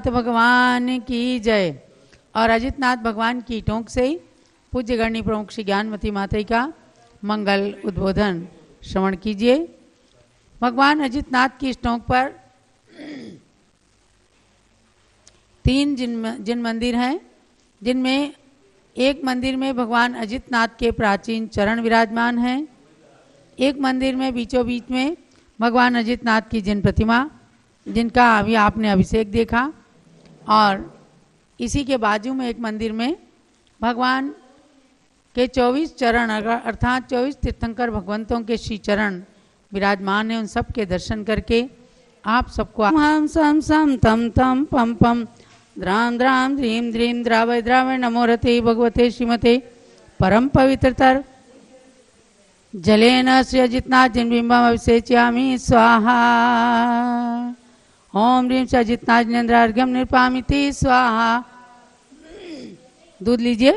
अजितनाथ भगवान की जय। और अजितनाथ भगवान की टोंक से पूज्य गणनी प्रमुख श्री ज्ञानमती माता का मंगल उद्बोधन श्रवण कीजिए। भगवान अजितनाथ की इस टोंक पर 3 जिन मंदिर हैं, जिनमें एक मंदिर में भगवान अजितनाथ के प्राचीन चरण विराजमान हैं, एक मंदिर में बीचों बीच में भगवान अजितनाथ की जिन प्रतिमा जिनका अभी आपने अभिषेक देखा, और इसी के बाजू में एक मंदिर में भगवान के 24 चरण अर्थात 24 तीर्थंकर भगवंतों के श्री चरण विराजमान हैं। उन सब के दर्शन करके आप सबको हम सम सम तम तम पम पम द्राम द्राम ध्रीम ध्रीम द्रावय द्रावय नमोरते भगवते श्रीमते परम पवित्रतर जलेन श्री अजितनाथ जिनबिंबम अभिषेच्यामि स्वाहा। ओम ह्रीं श्री अजितनाथ जिनेन्द्रार्घ्यम निर्पामिति स्वाहा। दूध लीजिए।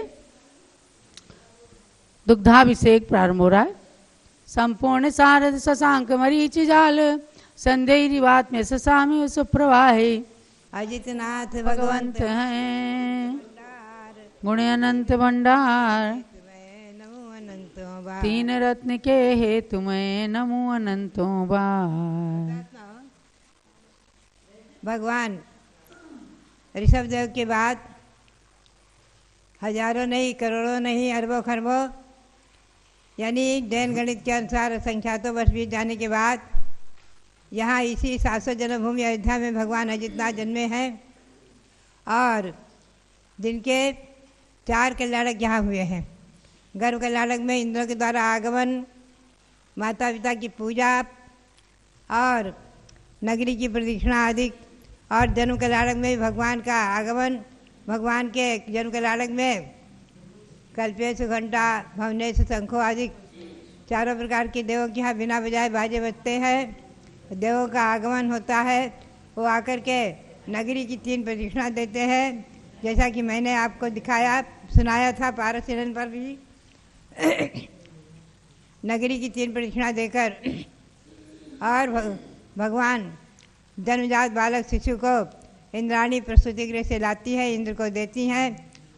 दुग्धाभिषेक प्रारंभ हो रहा है। संपूर्ण सारद शशांक मरीचि जाल संदेहिवात में ससामी सुप्रवाहे। अजितनाथ भगवंत हैं गुण अनंत भंडार, तीन रत्न के हे तुम्हें नमो अनंतों बार। भगवान ऋषभदेव के बाद हजारों नहीं, करोड़ों नहीं, अरबों खरबों यानी जैन गणित के अनुसार संख्यातों वर्ष बीत जाने के बाद यहाँ इसी 700 जन्मभूमि अयोध्या में भगवान अजितनाथ जन्मे हैं, और जिनके 4 कल्याणक यहाँ हुए हैं। गर्भ कल्याणक में इंद्रों के द्वारा आगमन, माता पिता की पूजा और नगरी की प्रदक्षिणा आदि, और जन्म कल्याणक में भगवान का आगमन। भगवान के जन्म कल्याणक में कल्पेश घंटा भवनेश शंखो आदि 4 प्रकार के देवों के यहाँ बिना बजाए बाजे बजते हैं। देवों का आगमन होता है, वो आकर के नगरी की 3 प्रदक्षिणा देते हैं, जैसा कि मैंने आपको दिखाया सुनाया था पारस पर भी। नगरी की 3 प्रदक्षिणा देकर और भगवान जन्मजात बालक शिशु को इंद्राणी प्रसूति गृह से लाती है, इंद्र को देती हैं,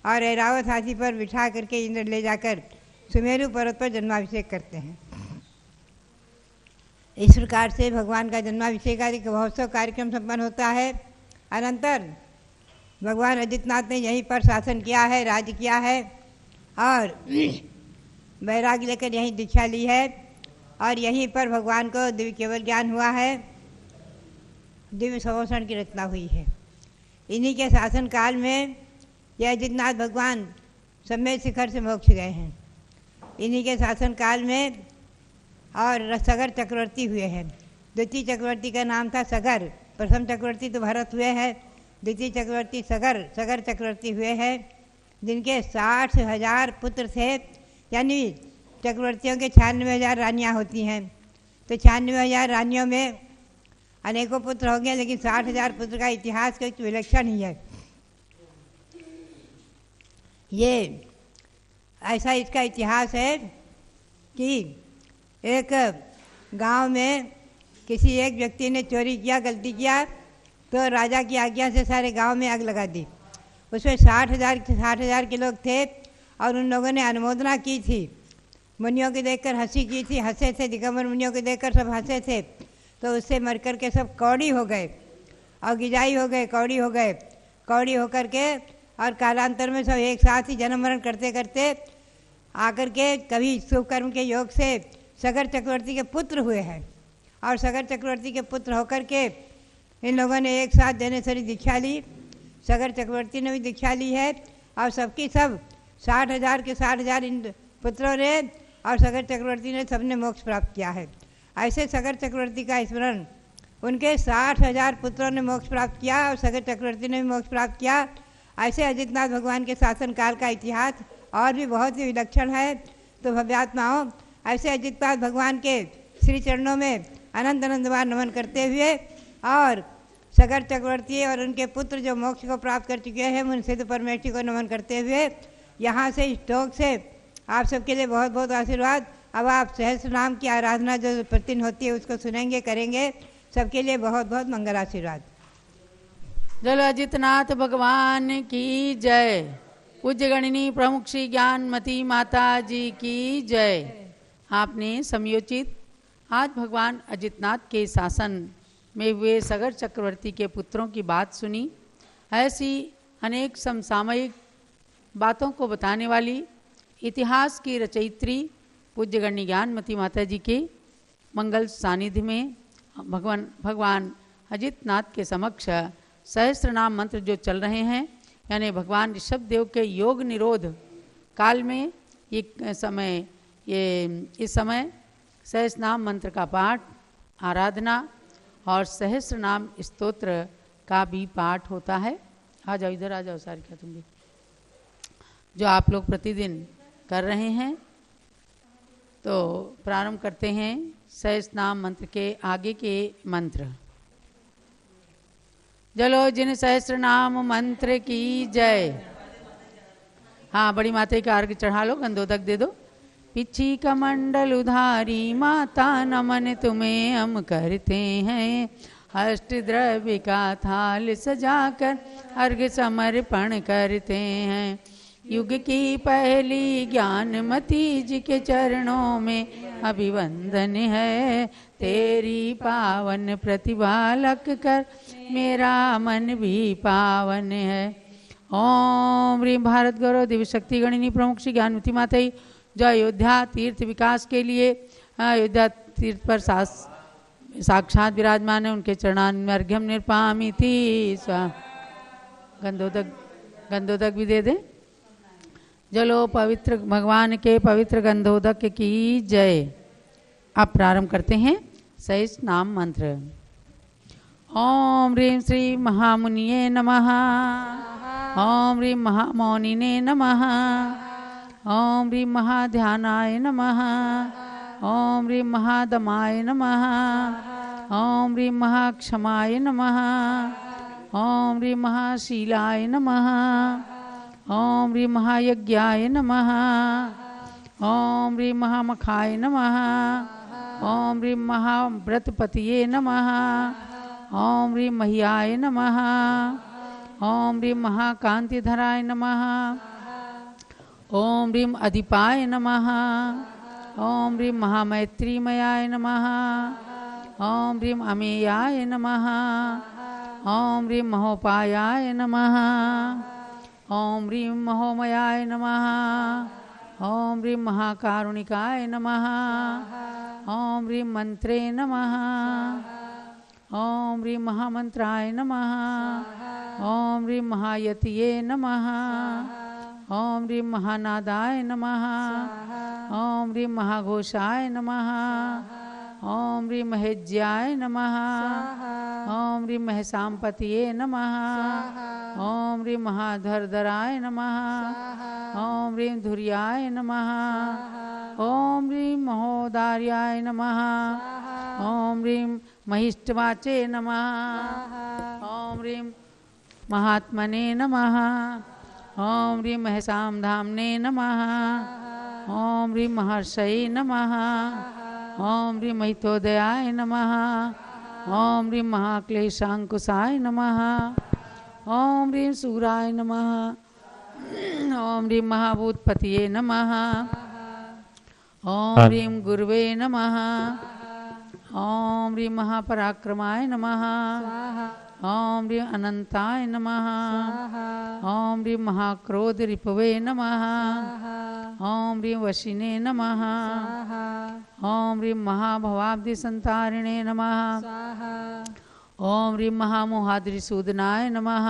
और ऐरावत हाथी पर बिठा करके इंद्र ले जाकर सुमेरु पर्वत पर जन्माभिषेक करते हैं। इस प्रकार से भगवान का जन्माभिषेक आदि महोत्सव कार्यक्रम संपन्न होता है। अनंतर भगवान अजितनाथ ने यहीं पर शासन किया है, राज्य किया है, और वैराग्य लेकर यहीं दीक्षा ली है, और यहीं पर भगवान को दिव्य केवल ज्ञान हुआ है, दिव्य संवत्सरण की रचना हुई है। इन्हीं के शासन काल में यह अजितनाथ भगवान सम्मेद शिखर से मोक्ष गए हैं। इन्हीं के शासन काल में और सगर चक्रवर्ती हुए हैं। द्वितीय चक्रवर्ती का नाम था सगर। प्रथम चक्रवर्ती तो भरत हुए हैं, द्वितीय चक्रवर्ती सगर चक्रवर्ती हुए हैं, जिनके 60,000 पुत्र थे। यानी चक्रवर्तियों के 96,000 रानियाँ होती हैं, तो 96,000 रानियों में अनेकों पुत्र हो गए, लेकिन 60,000 पुत्र का इतिहास का एक विलक्षण ही है। ये ऐसा इसका इतिहास है कि एक गांव में किसी एक व्यक्ति ने चोरी किया, गलती किया, तो राजा की आज्ञा से सारे गांव में आग लगा दी। उसमें 60,000 के लोग थे, और उन लोगों ने अनुमोदना की थी। मुनियों को देखकर हंसी की थी, हंसे थे, दिगंबर मुनियों को देखकर सब हंसे थे, तो उससे मर कर के सब कौड़ी हो गए और गिजाई हो गए, कौड़ी हो गए। कौड़ी होकर के और कालांतर में सब एक साथ ही जन्म मरण करते करते आकर के कभी शुभ कर्म के योग से सगर चक्रवर्ती के पुत्र हुए हैं, और सगर चक्रवर्ती के पुत्र होकर के इन लोगों ने एक साथ जनेश्वरी दीक्षा ली। सगर चक्रवर्ती ने भी दीक्षा ली है, और सबकी सब 60,000 के 60,000 इन पुत्रों ने और सगर चक्रवर्ती ने सबने मोक्ष प्राप्त किया है। ऐसे सगर चक्रवर्ती का स्मरण, उनके 60,000 पुत्रों ने मोक्ष प्राप्त किया और सगर चक्रवर्ती ने भी मोक्ष प्राप्त किया। ऐसे अजितनाथ भगवान के शासन काल का इतिहास और भी बहुत ही विलक्षण है। तो भव्यात्माओं, ऐसे अजितनाथ भगवान के श्री चरणों में अनंत अनंत बार नमन करते हुए, और सगर चक्रवर्ती और उनके पुत्र जो मोक्ष को प्राप्त कर चुके हैं उन सिद्ध परमेष्ठी को नमन करते हुए, यहाँ से इस टोक से आप सबके लिए बहुत बहुत आशीर्वाद। अब आप सहस्र नाम की आराधना जो प्रतिदिन होती है उसको सुनेंगे, करेंगे। सबके लिए बहुत बहुत मंगल आशीर्वाद। जल अजितनाथ भगवान की जय। पूज्य गणिनी प्रमुख श्री ज्ञानमती माता जी की जय। आपने समयोचित आज भगवान अजितनाथ के शासन में हुए सगर चक्रवर्ती के पुत्रों की बात सुनी। ऐसी अनेक समसामयिक बातों को बताने वाली इतिहास की रचयित्री पूज्य गणनी ज्ञानमती माता जी के मंगल सानिध्य में भगवान अजितनाथ के समक्ष सहस्त्र नाम मंत्र जो चल रहे हैं, यानी भगवान ऋषभ देव के योग निरोध काल में इस समय सहस्त्र नाम मंत्र का पाठ, आराधना और सहस्त्र नाम स्तोत्र का भी पाठ होता है। आ जाओ, इधर आ जाओ सारी, क्या तुम भी जो आप लोग प्रतिदिन कर रहे हैं। तो प्रारंभ करते हैं सहस्त्र नाम मंत्र के आगे के मंत्र। जलो जिन सहस्त्र नाम मंत्र की जय। हाँ, बड़ी माता का अर्घ चढ़ा लो, गंधोदक दे दो। पिछी कमंडल उधारी माता नमन तुम्हें हम करते हैं, अष्ट द्रव्य का थाल सजाकर अर्घ समर्पण करते हैं। युग की पहली ज्ञानमती जी के चरणों में अभिवंदन है, तेरी पावन प्रतिभा लग कर मेरा मन भी पावन है। ओम ह्रीं भारत गौरव दिव्य शक्ति गणिनी प्रमुख श्री ज्ञानमती माता जो अयोध्या तीर्थ विकास के लिए अयोध्या तीर्थ पर साक्षात विराजमान है, उनके चरणान्वर्घ्यम निर्पामिति। गंधोदक भी दे दे। जलो पवित्र भगवान के पवित्र गंधोदक की जय। अब प्रारंभ करते हैं सहस्त्र नाम मंत्र। ओम ह्रीं श्री महामुनिये नमः। ओम ह्रीं महामौनिने नमः। ओम ह्रीं महाध्यानाय नमः। ओम ह्रीं महादमाय नमः। ओम ह्रीं महाक्षमाय नमः। ओम ह्रीं महाशीलाय नमः। ओम ह्रीं महायज्ञाय नमः। ओम ह्रीं महामखाय नमः। ओम ह्रीं महाव्रतपतये नमः। ओम ह्रीं मह्याय नमः। ओम ह्रीं महाकांतिधराय नमः। ओम ह्रीं अधिपाय नमः। ओम ह्रीं महामैत्रीमयाय नमः। ओम ह्रीं अमेयाय नमः। ओम ह्रीं महोपायाय नमः। ओम ह्रीं महोमयाय नमः। ओम ह्रीं महाकारुणिकाय नमः। ओम ह्रीं मंत्रे नमः। ओम ह्रीं महामंत्राय नमः। ओम ह्रीं महायतये नमः। ओम ह्रीं महानादाय नमः। ओम ह्रीं महाघोषाय नमः। ओम ह्रीं महेज्याय नमः। ओम ह्रीं महसाम्पतये नमः। ओम ह्रीं महाधरधराय नमः। ओम ह्रीं धुर्याय नमः। ओम ह्रीं महोदार्याय नमः। ओम ह्रीं महिष्टवाचे नमः। ओम ह्रीं महात्मने नमः। ओम ह्रीं महसाम धामने नमः। ओम ह्रीं महर्षये नमः। ओम ह्रीं महितोदयाय नमः। ओम ह्रीं महाक्लेशांकुशाय नमः। ओम ह्रीं सूराय नमः। ओम ह्रीं महाभूतपतये नमः। ओम ह्रीं गुरुवे नमः। ओम ह्रीं महापराक्रमाय नमः। ओम ह्रीं अनंताय नमः। ओम ह्रीं महाक्रोध रिपवे नमः। ओम ह्रीं वशिने नमः। ओम ह्रीं महाभवाब्धि संतारिणे नमः। ओम ह्रीं महामोहाद्रिसूदनाय नमः।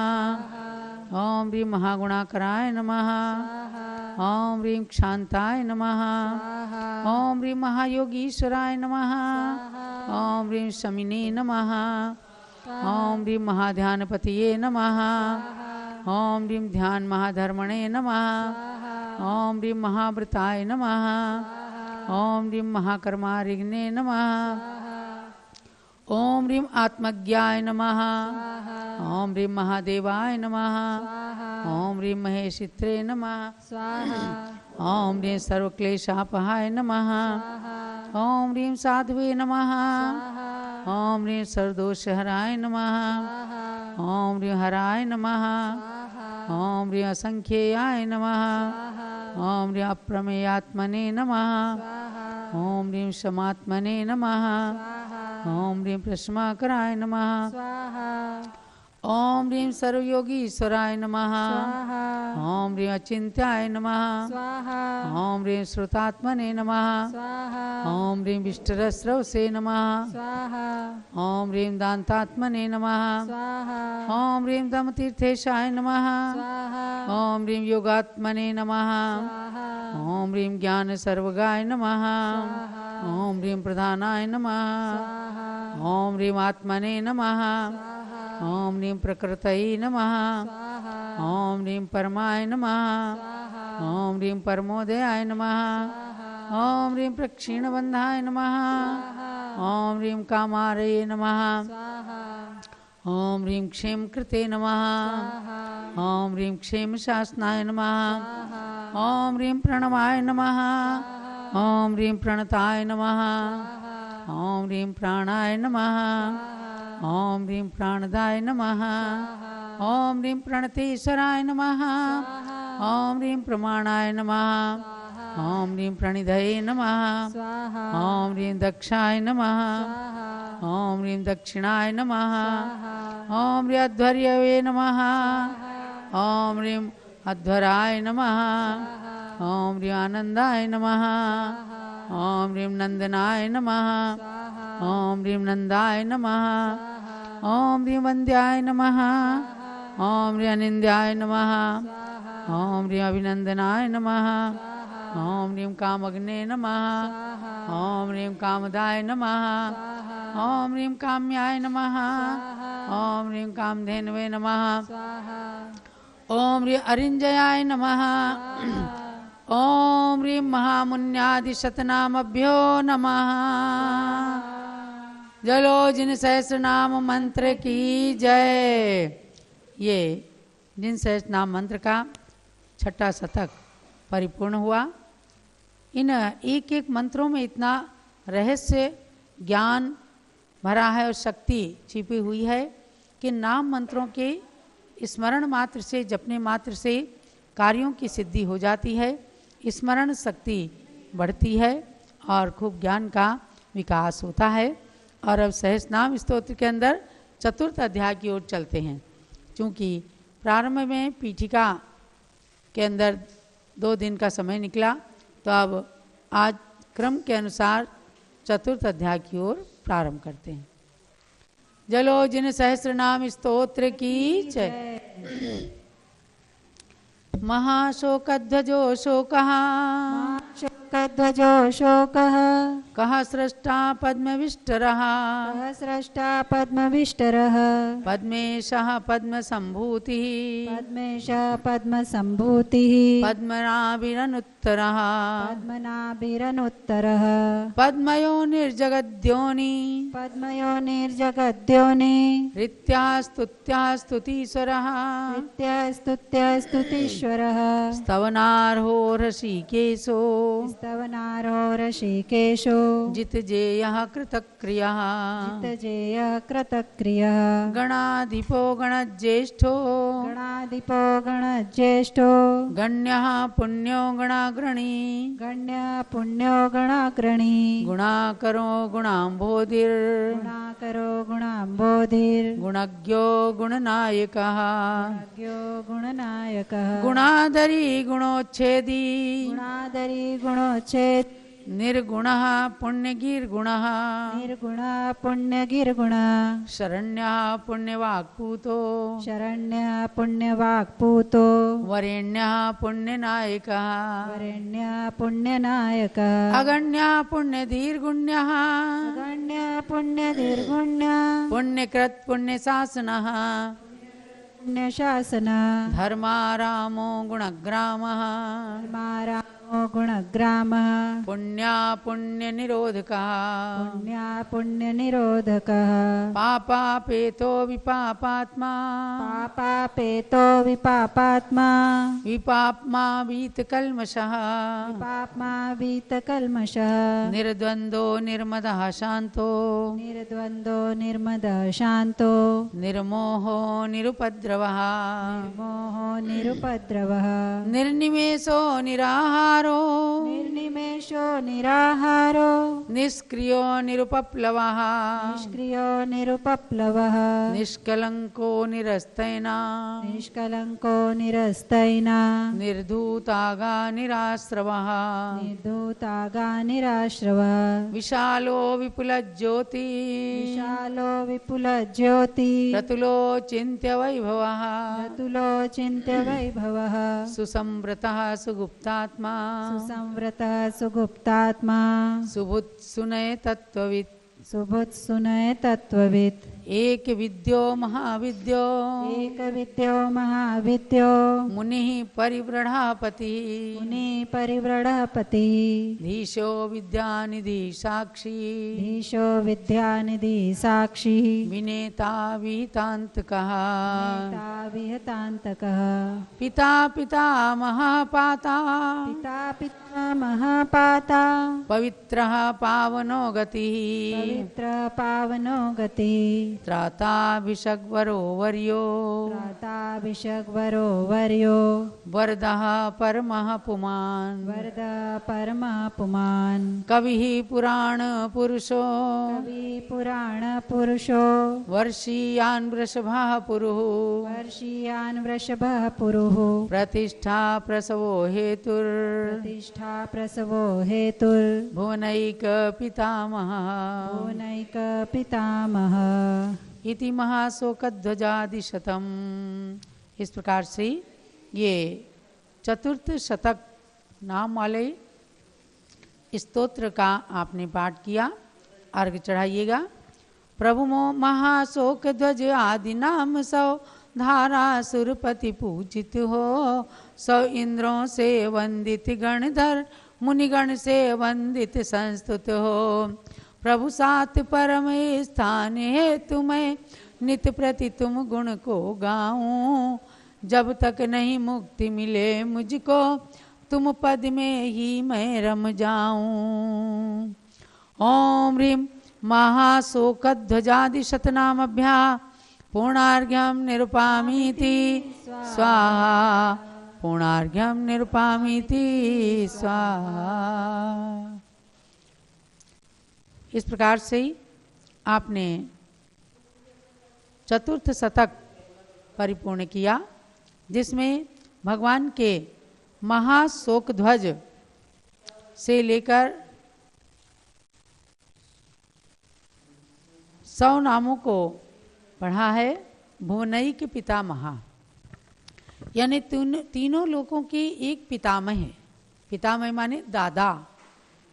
ओम ह्रीं महागुणाकराय नमः। ओम ह्रीं क्षांताय नमः। ओम ह्रीं महायोगीश्वराय नमः। ओम ह्रीं शमिने नमः। ओम ह्रीं महाध्यानपतये नमः। ओम ह्रीं ध्यान महाधर्मणे नमः। ओम ह्रीं महाव्रताय नमः। ओम ह्रीं महाकर्मारिघ्ने नमः। ओम ह्रीं आत्मज्ञाय नमः। ओम ह्रीं महादेवाय नमः। ओम ह्रीं महेशित्रे नमः। ओम ह्रीं सर्वक्लेशापहाय नमः। ओम ह्रीं साधवे नमः। ओम ह्रीं सर्वदोषहराय नमः। ओम ह्रीं हराय नमः। ओम ह्रीं असंख्येयाय नमः। ओम ह्रीं अप्रमेयात्मने नमः। ओम ह्रीं शमात्मने नमः। ओम ह्रीं प्रश्माकराय नमः। ओम ह्रीं सर्वयोगीश्वराय नमः। ओम ह्रीं अचिंत्याय नमः। ओम ह्रीं श्रुतात्मने नमः। ओम ह्रीं विष्टरस्रवसे नमः। ओम ह्रीं दान्तात्मने नमः। ओम ह्रीं दमतीर्थेशाय नमः। ओम ह्रीं योगात्मने नमः। ओम ह्रीं ज्ञान सर्वगाय नमः। ओम ह्रीं प्रधानाय नमः। ओम ह्रीं आत्मने नमः। ओम ह्रीं प्रकृतये नमः। ओम ह्रीं परमाय नमः। ओम ह्रीं परमोदयाय नमः। ओम ह्रीं प्रक्षीणबन्धाय नमः। ओम ह्रीं कामारये नमः। ओम ह्रीं क्षेम कृते नमः। ओम ह्रीं क्षेम शासनाय नमः। ओम ह्रीं प्रणवाय नमः। ओम ह्रीं प्रणताय नमः। ओम ह्रीं प्राणाय नमः। ओम ह्रीं प्राणदाय नमः। ओम ह्रीं प्रणतेश्वराय नमः। ओम ह्रीं प्रमाणाय नमः। ओम ह्रीं प्रणिधये नमः। ओम ह्रीं दक्षाय नमः। ओम ह्रीं दक्षिणाय नमः। ओम ह्रीं अध्वर्यवे नमः। ओम ह्रीं अध्वराय नमः। ओम ह्रीं आनंदाय नमः। ओम ह्रीं नंदनाय नमः। ओम ह्रीं नंदाय नमः। ओम ह्रीं वन्द्याय नमः। ओम ह्रीं अनिन्द्याय नमः। ओम ह्रीं अभिनंदनाय नमः। ओम ह्रीं कामग्ने नमः। ओम ह्रीं कामदाय नमः। ओम ह्रीं काम्याय नमः। ओम ह्रीं कामधेनवे नमः। ओम ह्रीं अरिञ्जयाय नमः। ओम ह्रीं महामुन्यादिशतनामभ्यो नमः। जलो जिन सहस्र नाम मंत्र की जय। ये जिन सहस्र नाम मंत्र का छठा शतक परिपूर्ण हुआ। इन एक एक मंत्रों में इतना रहस्य ज्ञान भरा है और शक्ति छिपी हुई है कि नाम मंत्रों के स्मरण मात्र से, जपने मात्र से कार्यों की सिद्धि हो जाती है। स्मरण शक्ति बढ़ती है और खूब ज्ञान का विकास होता है। और अब सहस्रनाम स्तोत्र के अंदर चतुर्थ अध्याय की ओर चलते हैं। क्योंकि प्रारंभ में पीठिका के अंदर 2 दिन का समय निकला, तो अब आज क्रम के अनुसार चतुर्थ अध्याय की ओर प्रारंभ करते हैं। जलो जिन सहस्रनाम स्तोत्र की जय। महाशोकध्वजो शोकः। शोकध्वजो शोकः। कः स्रष्टा पद्मविष्टरः। कः स्रष्टा पद्मविष्टरः। पद्मेशः पद्मसम्भूतिः। पद्मेशः पद्मसम्भूतिः। पद्मनाभिरनुत्तरः। पद्मनाभिरनुत्तरः। पद्मयोनिर्जगद्योनि। पद्मयोनिर्जगद्योनि। ऋत्यास्तुत्यास्तुतीश्वरः। स्तुतीश्वरः। स्तवनार्हो ऋषिकेशो। स्तवनार्हो ऋषिकेशो। जितजेयः कृतक्रियः। जितजेयः कृतक्रियः। गणाधिपो गणज्येष्ठो। गणाधिपो गणज्येष्ठो। गण्यः पुण्यो गणाग्रणी। गण्यः पुण्यो गणाग्रणी। गुणाकरो गुणाम्भोधिर्। गुणाकरो गुणाम्भोधिर्। गुणज्ञो गुणनायकः। गुणज्ञो गुणनायकः। गुणाधरी गुणोच्छेदी। गुणाधरी गुणोच्छेद। निर्गुणः पुण्यगीर्गुणः। निर्गुणः पुण्यगिर्गुणः। शरण्यः पुण्यवाक्पूतो। शरण्यः पुण्यवाक्पूतो। वरेण्यः पुण्यनायकः। वरेण्यः पुण्यनायकः। अगण्यः पुण्यधीर्गुण्यः। अगण्यः पुण्यधीर्गुण्यः। पुण्यकृत् पुण्यशासनः। पुण्यशासनः। धर्मारामो गुणग्रामः। धर्मारामो गुणग्रामः पुण्या पुण्य निरोधकः पुण्या पुण्यनिरोधकः पापापेतो विपापात्मा पापापेतो विपापात्मा विपाप्मा वीतकल्मषः पाप्मा वीतकल्मषः निर्द्वन्द्वो निर्मदः शान्तो निर्द्वन्द्वो निर्मदः शान्तो निर्मोहो निरुपद्रवः मोहो निरुपद्रवः निर्निमेषो निराहारो निर्निमेषो निराहारो निष्क्रियो निरुपप्लवः निष्क्रियो निरुपप्लवः निष्कलङ्को निरस्तैना निष्कलङ्को निरस्तैना निर्धूतागा निराश्रवः निर्धूतागा निराश्रवः विशालो विपुलज्योति विशालो विपुलज्योति रतुलो चिन्त्य वैभवः रतुलो चिन्त्य वैभवः सुसंवृतः सुगुप्तात्मा सुसंवृतः सुगुप्तात्मा सुबुत्सुनय तत्त्ववित् सुबुत्सुनय तत्त्ववित् एक विद्यो महाविद्यो एकविद्यो महाविद्यो मुनिः परिव्रढापति मुनिः परिव्रढपतिः धीशो विद्यानिधि साक्षी धीशो विद्यानिधि साक्षी विनेता विहितान्तकः विहतान्तकः पिता पिता महापाता पिता पिता महापाता पवित्रः पावनो गतिः पवित्र पावनो गतिः त्राताभिषग्वरो वर्यो प्राताभिषग्वरो वर्यो वरदः परमः पुमान् वरद परमः पुमान् कविः पुराण पुरुषो कवि पुराण पुरुषो वर्षीयान् वृषभः पुरुः वर्षीयान् वृषभः पुरुः प्रतिष्ठा प्रसवो हेतुर् प्रतिष्ठा प्रसवो हेतुर् भुवनैक पितामहः भुवनैक पितामह इति महाशोकध्वजादिशतम्। इस प्रकार से ये चतुर्थ शतक नाम वाले स्तोत्र का आपने पाठ किया। अर्घ चढ़ाइएगा। प्रभु मो महाशोक ध्वज आदि नाम सौ धारा सुरपति पूजित हो, सौ इंद्रों से वंदित गणधर मुनिगण से वंदित संस्तुत हो। प्रभु सात परम स्थान है तुम्हें नित प्रति तुम गुण को गाऊं, जब तक नहीं मुक्ति मिले मुझको तुम पद में ही मैं रम जाऊं। ओम ह्रीं महाशोकध्वजादि शतनामभ्या पूर्णार्घ्यं निरुपामीति स्वाहा पूर्णार्घ्यं निरुपामीति स्वाहा। इस प्रकार से ही आपने चतुर्थ शतक परिपूर्ण किया, जिसमें भगवान के महाशोक ध्वज से लेकर 100 नामों को पढ़ा है। भुवनैक पितामह यानी तीनों लोगों के एक पितामह है। पितामह माने दादा,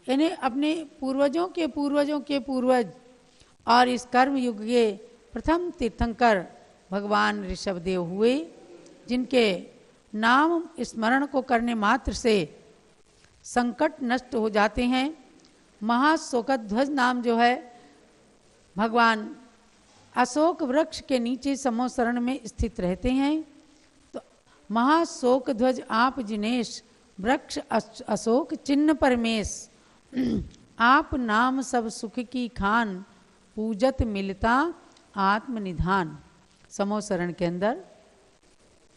यानी अपने पूर्वजों के पूर्वज और इस कर्म युग के प्रथम तीर्थंकर भगवान ऋषभदेव हुए, जिनके नाम स्मरण को करने मात्र से संकट नष्ट हो जाते हैं। महाशोकध्वज नाम जो है भगवान अशोक वृक्ष के नीचे समोसरण में स्थित रहते हैं। तो महाशोक ध्वज आप जिनेश वृक्ष अशोक चिन्ह परमेश, आप नाम सब सुख की खान पूजत मिलता आत्मनिधान। समोसरण के अंदर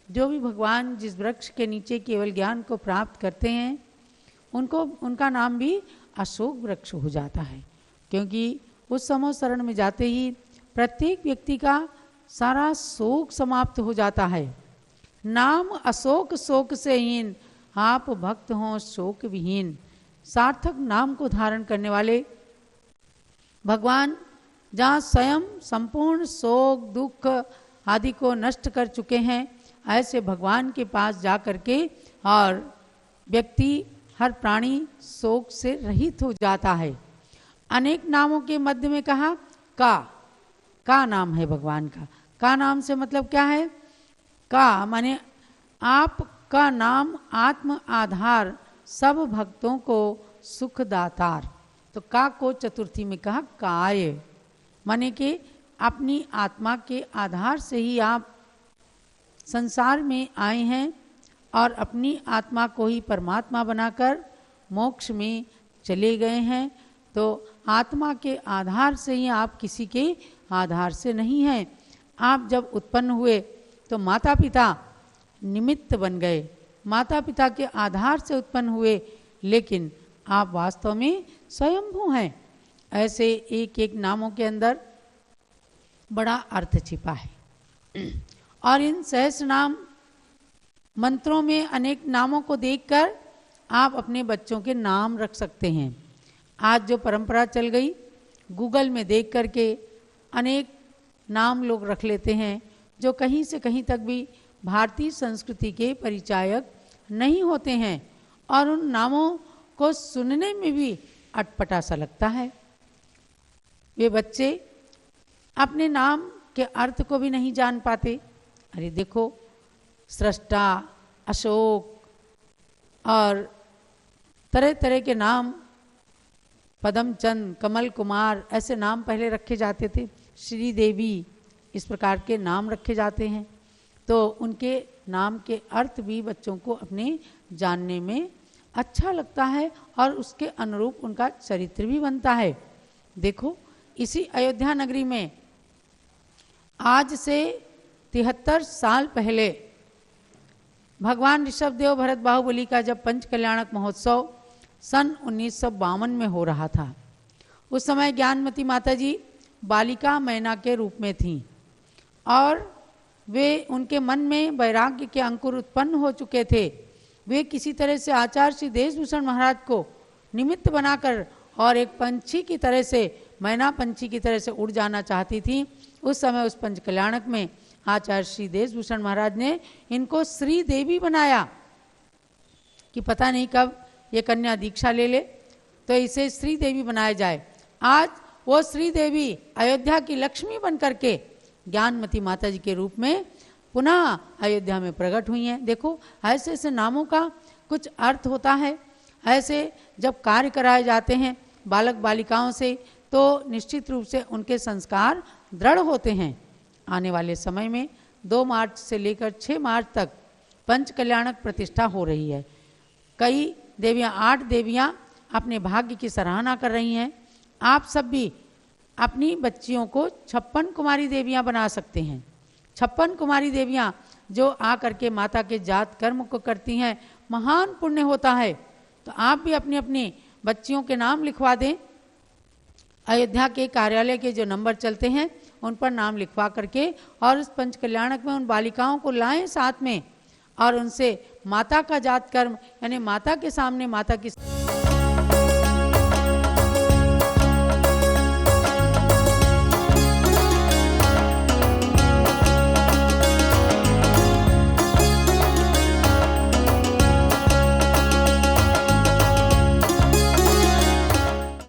जो भी भगवान जिस वृक्ष के नीचे केवल ज्ञान को प्राप्त करते हैं उनका नाम भी अशोक वृक्ष हो जाता है, क्योंकि उस समोसरण में जाते ही प्रत्येक व्यक्ति का सारा शोक समाप्त हो जाता है। नाम अशोक शोक से हीन, आप भक्त हों शोक विहीन। सार्थक नाम को धारण करने वाले भगवान जहाँ स्वयं संपूर्ण शोक दुख आदि को नष्ट कर चुके हैं, ऐसे भगवान के पास जा कर के और व्यक्ति हर प्राणी शोक से रहित हो जाता है। अनेक नामों के मध्य में कहा का नाम है भगवान का। का नाम से मतलब क्या है? का माने आप का नाम आत्म आधार सब भक्तों को सुखदातार। तो का को चतुर्थी में कहा काय, माने कि अपनी आत्मा के आधार से ही आप संसार में आए हैं और अपनी आत्मा को ही परमात्मा बनाकर मोक्ष में चले गए हैं। तो आत्मा के आधार से ही, आप किसी के आधार से नहीं हैं। आप जब उत्पन्न हुए तो माता पिता निमित्त बन गए, माता पिता के आधार से उत्पन्न हुए, लेकिन आप वास्तव में स्वयंभू हैं। ऐसे एक एक नामों के अंदर बड़ा अर्थ छिपा है। और इन सहस्र नाम मंत्रों में अनेक नामों को देखकर आप अपने बच्चों के नाम रख सकते हैं। आज जो परंपरा चल गई, गूगल में देख करके अनेक नाम लोग रख लेते हैं, जो कहीं से कहीं तक भी भारतीय संस्कृति के परिचायक नहीं होते हैं, और उन नामों को सुनने में भी अटपटा सा लगता है। वे बच्चे अपने नाम के अर्थ को भी नहीं जान पाते। अरे देखो, सृष्टा, अशोक और तरह तरह के नाम, पदमचंद, कमल कुमार, ऐसे नाम पहले रखे जाते थे। श्रीदेवी, इस प्रकार के नाम रखे जाते हैं। तो उनके नाम के अर्थ भी बच्चों को अपने जानने में अच्छा लगता है और उसके अनुरूप उनका चरित्र भी बनता है। देखो, इसी अयोध्या नगरी में आज से 73 साल पहले भगवान ऋषभदेव भरत बाहुबली का जब पंच कल्याणक महोत्सव सन 1952 में हो रहा था, उस समय ज्ञानमती माता जी बालिका मैना के रूप में थीं और वे, उनके मन में वैराग्य के अंकुर उत्पन्न हो चुके थे। वे किसी तरह से आचार्य श्री देशभूषण महाराज को निमित्त बनाकर और एक पंछी की तरह से, मैना पंछी की तरह से उड़ जाना चाहती थी। उस समय उस पंच कल्याणक में आचार्य श्री देशभूषण महाराज ने इनको श्री देवी बनाया कि पता नहीं कब ये कन्या दीक्षा ले ले, तो इसे श्री देवी बनाया जाए। आज वो श्री देवी अयोध्या की लक्ष्मी बन करके ज्ञानमती माता जी के रूप में पुनः अयोध्या में प्रकट हुई हैं। देखो, ऐसे ऐसे नामों का कुछ अर्थ होता है। ऐसे जब कार्य कराए जाते हैं बालक बालिकाओं से, तो निश्चित रूप से उनके संस्कार दृढ़ होते हैं। आने वाले समय में 2 मार्च से लेकर 6 मार्च तक पंच कल्याणक प्रतिष्ठा हो रही है। कई देवियाँ, 8 देवियाँ अपने भाग्य की सराहना कर रही हैं। आप सब भी अपनी बच्चियों को 56 कुमारी देवियाँ बना सकते हैं। 56 कुमारी देवियाँ जो आ करके माता के जात कर्म को करती हैं, महान पुण्य होता है। तो आप भी अपनी अपनी बच्चियों के नाम लिखवा दें। अयोध्या के कार्यालय के जो नंबर चलते हैं उन पर नाम लिखवा करके और इस पंच कल्याणक में उन बालिकाओं को लाएं साथ में, और उनसे माता का जात कर्म, यानी माता के सामने माता की